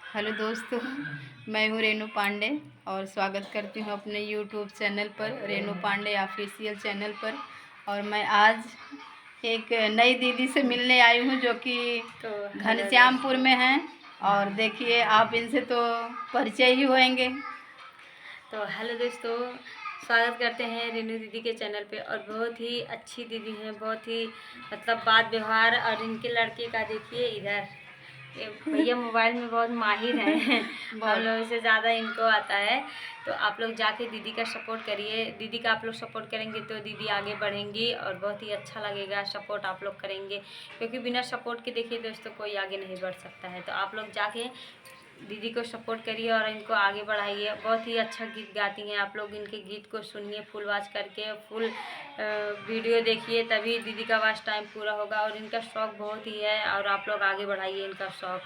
Hello दोस्तों, मैं हूँ रेनू पांडे और स्वागत करती हूँ अपने यूट्यूब चैनल पर, रेनू पांडे ऑफिशियल चैनल पर। और मैं आज एक नई दीदी से मिलने आई हूँ जो कि घनश्यामपुर में हैं। और देखिए, आप इनसे तो परिचय ही होंगे। तो हेलो दोस्तों, स्वागत करते हैं रेनू दीदी के चैनल पे। और बहुत ही अच्छी दीदी हैं, बहुत ही मतलब बात व्यवहार। और इनके लड़के का देखिए इधर, ये भैया मोबाइल में बहुत माहिर हैं हम लोगों से ज़्यादा इनको आता है। तो आप लोग जाके दीदी का सपोर्ट करिए। दीदी का आप लोग सपोर्ट करेंगे तो दीदी आगे बढ़ेंगी और बहुत ही अच्छा लगेगा। सपोर्ट आप लोग करेंगे, क्योंकि बिना सपोर्ट के देखिए दोस्तों कोई आगे नहीं बढ़ सकता है। तो आप लोग जाके दीदी को सपोर्ट करिए और इनको आगे बढ़ाइए। बहुत ही अच्छा गीत गाती हैं। आप लोग इनके गीत को सुनिए, फुल वॉच करके फुल वीडियो देखिए, तभी दीदी का वॉच टाइम पूरा होगा। और इनका शौक़ बहुत ही है और आप लोग आगे बढ़ाइए इनका शौक़।